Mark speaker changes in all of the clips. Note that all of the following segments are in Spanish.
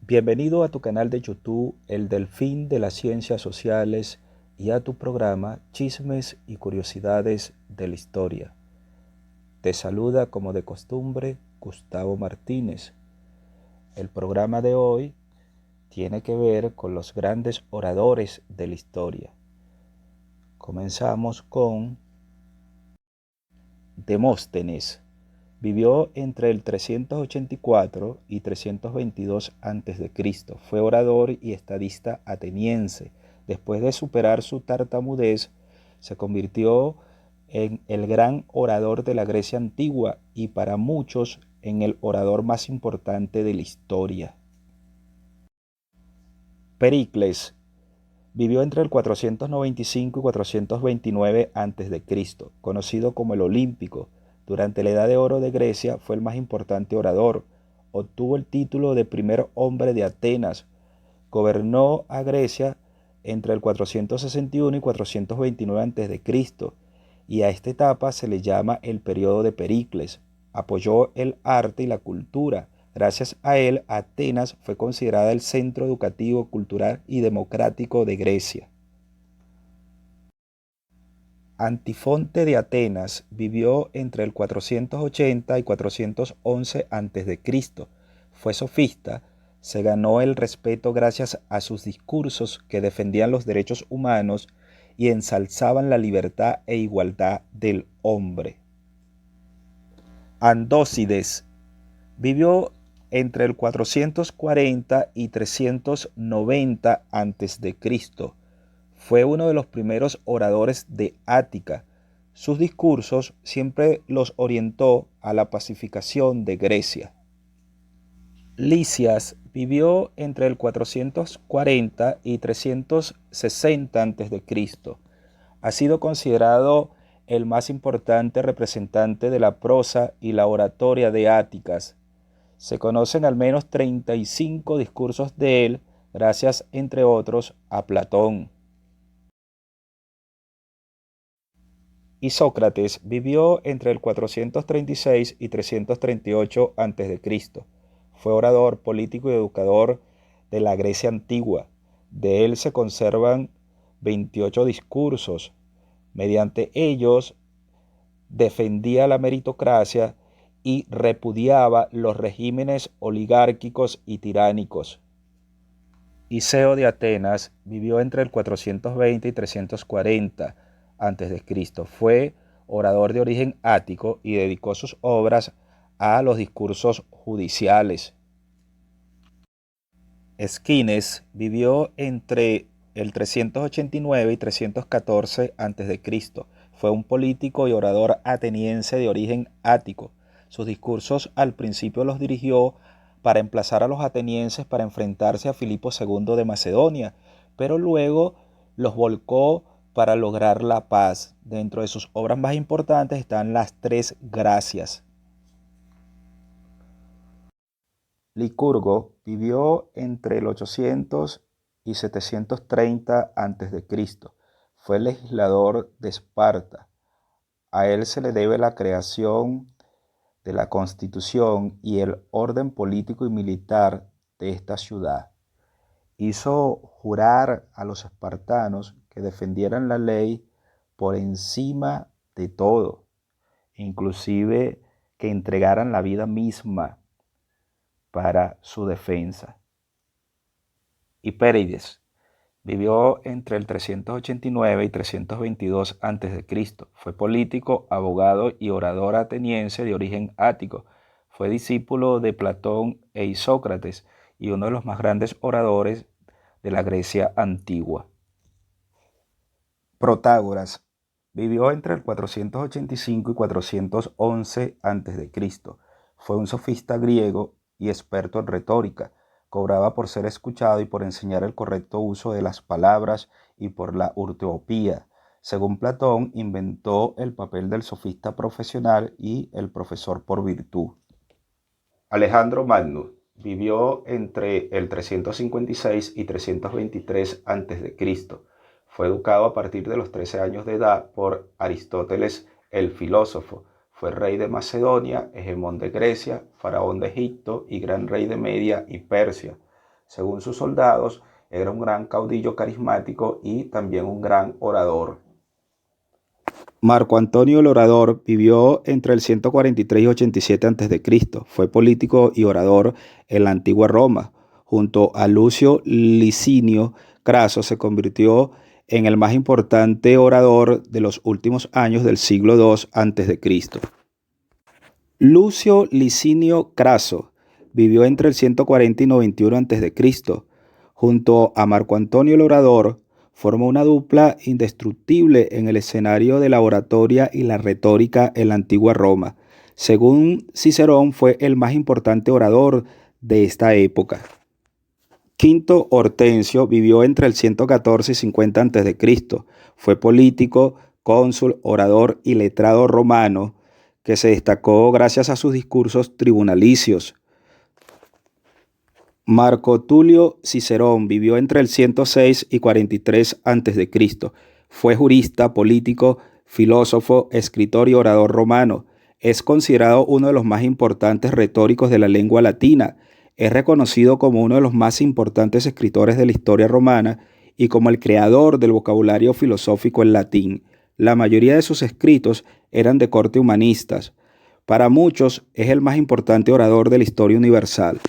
Speaker 1: Bienvenido a tu canal de YouTube, El Delfín de las Ciencias Sociales, y a tu programa Chismes y Curiosidades de la Historia. Te saluda como de costumbre Gustavo Martínez. El programa de hoy tiene que ver con los grandes oradores de la historia. Comenzamos con Demóstenes. Vivió entre el 384 y 322 a.C. Fue orador y estadista ateniense. Después de superar su tartamudez, se convirtió en el gran orador de la Grecia antigua y para muchos en el orador más importante de la historia. Pericles vivió entre el 495 y 429 a.C., conocido como el Olímpico. Durante la Edad de Oro de Grecia fue el más importante orador. Obtuvo el título de primer hombre de Atenas. Gobernó a Grecia entre el 461 y 429 a.C., y a esta etapa se le llama el periodo de Pericles. Apoyó el arte y la cultura. Gracias a él, Atenas fue considerada el centro educativo, cultural y democrático de Grecia. Antifonte de Atenas vivió entre el 480 y 411 a.C. Fue sofista, se ganó el respeto gracias a sus discursos que defendían los derechos humanos y ensalzaban la libertad e igualdad del hombre. Andócides vivió entre el 440 y 390 a.C. Fue uno de los primeros oradores de Ática. Sus discursos siempre los orientó a la pacificación de Grecia. Lisias vivió entre el 440 y 360 a.C. Ha sido considerado el más importante representante de la prosa y la oratoria de Áticas. Se conocen al menos 35 discursos de él, gracias, entre otros, a Platón. Y Sócrates vivió entre el 436 y 338 a.C. Fue orador, político y educador de la Grecia antigua. De él se conservan 28 discursos. Mediante ellos defendía la meritocracia y repudiaba los regímenes oligárquicos y tiránicos. Iseo de Atenas vivió entre el 420 y 340 a.C. Fue orador de origen ático y dedicó sus obras a los discursos judiciales. Esquines vivió entre el 389 y 314 a.C. Fue un político y orador ateniense de origen ático. Sus discursos al principio los dirigió para emplazar a los atenienses para enfrentarse a Filipo II de Macedonia, pero luego los volcó para lograr la paz. Dentro de sus obras más importantes están las Tres Gracias. Licurgo vivió entre el 800 y 730 a.C. Fue legislador de Esparta. A él se le debe la creación de la constitución y el orden político y militar de esta ciudad. Hizo jurar a los espartanos que defendieran la ley por encima de todo, inclusive que entregaran la vida misma para su defensa. Hipérides vivió entre el 389 y 322 a.C. Fue político, abogado y orador ateniense de origen ático. Fue discípulo de Platón e Isócrates y uno de los más grandes oradores de la Grecia antigua. Protágoras vivió entre el 485 y 411 a.C. Fue un sofista griego y experto en retórica. Cobraba por ser escuchado y por enseñar el correcto uso de las palabras y por la ortoepía. Según Platón, inventó el papel del sofista profesional y el profesor por virtud. Alejandro Magno vivió entre el 356 y 323 a.C. Fue educado a partir de los 13 años de edad por Aristóteles el filósofo. Fue rey de Macedonia, hegemón de Grecia, faraón de Egipto y gran rey de Media y Persia. Según sus soldados, era un gran caudillo carismático y también un gran orador. Marco Antonio el Orador vivió entre el 143 y 87 a.C. Fue político y orador en la antigua Roma. Junto a Lucio Licinio Craso se convirtió en el más importante orador de los últimos años del siglo II a.C. Lucio Licinio Craso vivió entre el 140 y 91 a.C. Junto a Marco Antonio el Orador, formó una dupla indestructible en el escenario de la oratoria y la retórica en la antigua Roma. Según Cicerón, fue el más importante orador de esta época. Quinto Hortensio vivió entre el 114 y 50 a.C. Fue político, cónsul, orador y letrado romano que se destacó gracias a sus discursos tribunalicios. Marco Tulio Cicerón vivió entre el 106 y 43 a.C. Fue jurista, político, filósofo, escritor y orador romano. Es considerado uno de los más importantes retóricos de la lengua latina. Es reconocido como uno de los más importantes escritores de la historia romana y como el creador del vocabulario filosófico en latín. La mayoría de sus escritos eran de corte humanistas. Para muchos es el más importante orador de la historia universal.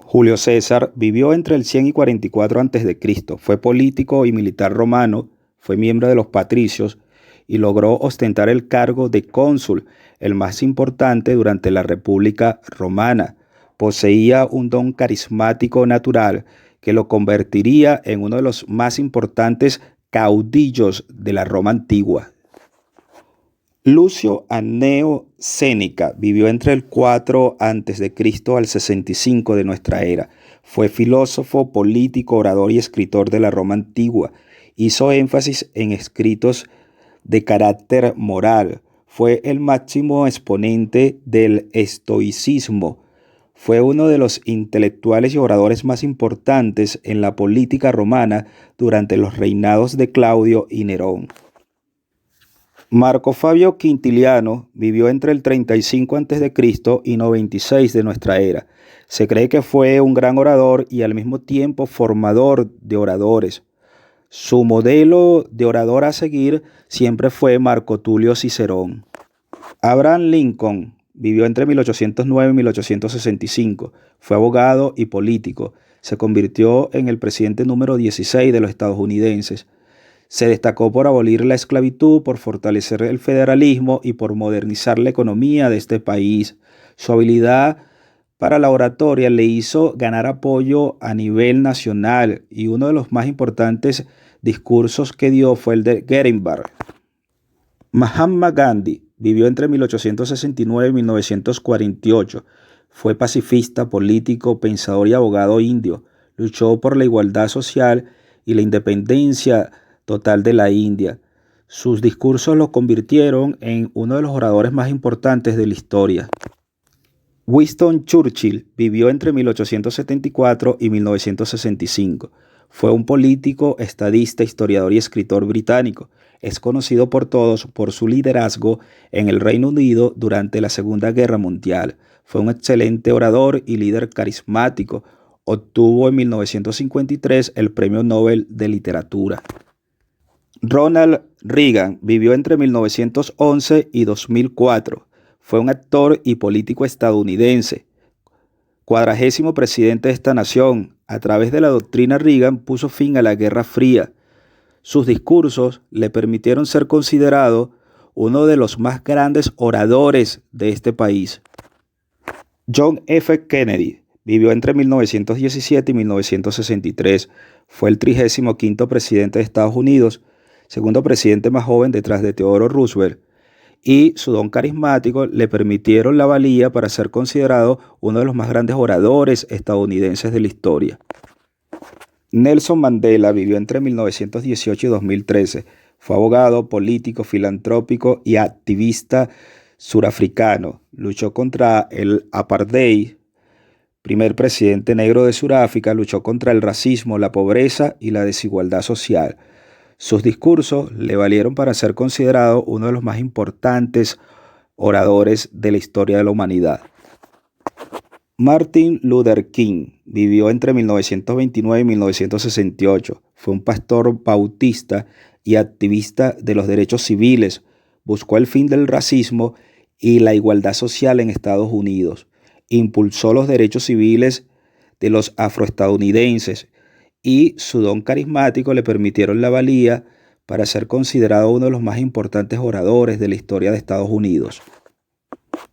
Speaker 1: Julio César vivió entre el 100 y 44 a.C. Fue político y militar romano, fue miembro de los patricios y logró ostentar el cargo de cónsul, el más importante durante la República Romana. Poseía un don carismático natural que lo convertiría en uno de los más importantes caudillos de la Roma antigua. Lucio Anneo Séneca vivió entre el 4 a.C. al 65 de nuestra era. Fue filósofo, político, orador y escritor de la Roma antigua. Hizo énfasis en escritos de carácter moral. Fue el máximo exponente del estoicismo. Fue uno de los intelectuales y oradores más importantes en la política romana durante los reinados de Claudio y Nerón. Marco Fabio Quintiliano vivió entre el 35 a.C. y 96 de nuestra era. Se cree que fue un gran orador y al mismo tiempo formador de oradores. Su modelo de orador a seguir siempre fue Marco Tulio Cicerón. Abraham Lincoln vivió entre 1809 y 1865. Fue abogado y político. Se convirtió en el presidente número 16 de los estadounidenses. Se destacó por abolir la esclavitud, por fortalecer el federalismo y por modernizar la economía de este país. Su habilidad para la oratoria le hizo ganar apoyo a nivel nacional y uno de los más importantes discursos que dio fue el de Gettysburg. Mahatma Gandhi vivió entre 1869 y 1948. Fue pacifista, político, pensador y abogado indio. Luchó por la igualdad social y la independencia total de la India. Sus discursos lo convirtieron en uno de los oradores más importantes de la historia. Winston Churchill vivió entre 1874 y 1965. Fue un político, estadista, historiador y escritor británico. Es conocido por todos por su liderazgo en el Reino Unido durante la Segunda Guerra Mundial. Fue un excelente orador y líder carismático. Obtuvo en 1953 el Premio Nobel de Literatura. Ronald Reagan vivió entre 1911 y 2004. Fue un actor y político estadounidense, 40º presidente de esta nación. A través de la doctrina Reagan puso fin a la Guerra Fría. Sus discursos le permitieron ser considerado uno de los más grandes oradores de este país. John F. Kennedy vivió entre 1917 y 1963. Fue el 35º presidente de Estados Unidos, segundo presidente más joven detrás de Theodore Roosevelt, y su don carismático le permitieron la valía para ser considerado uno de los más grandes oradores estadounidenses de la historia. Nelson Mandela vivió entre 1918 y 2013. Fue abogado, político, filantrópico y activista surafricano. Luchó contra el apartheid, primer presidente negro de Sudáfrica. Luchó contra el racismo, la pobreza y la desigualdad social. Sus discursos le valieron para ser considerado uno de los más importantes oradores de la historia de la humanidad. Martin Luther King vivió entre 1929 y 1968. Fue un pastor bautista y activista de los derechos civiles. Buscó el fin del racismo y la igualdad social en Estados Unidos. Impulsó los derechos civiles de los afroestadounidenses y su don carismático le permitieron la valía para ser considerado uno de los más importantes oradores de la historia de Estados Unidos.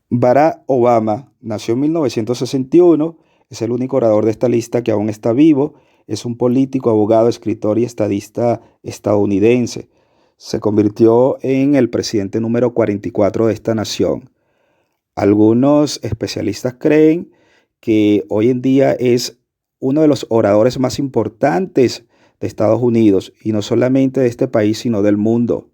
Speaker 1: Barack Obama nació en 1961, es el único orador de esta lista que aún está vivo, es un político, abogado, escritor y estadista estadounidense. Se convirtió en el presidente número 44 de esta nación. Algunos especialistas creen que hoy en día es uno de los oradores más importantes de Estados Unidos, y no solamente de este país, sino del mundo.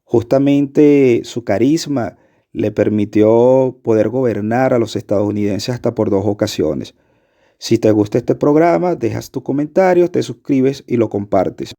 Speaker 1: Justamente su carisma le permitió poder gobernar a los estadounidenses hasta por 2 ocasiones. Si te gusta este programa, dejas tu comentario, te suscribes y lo compartes.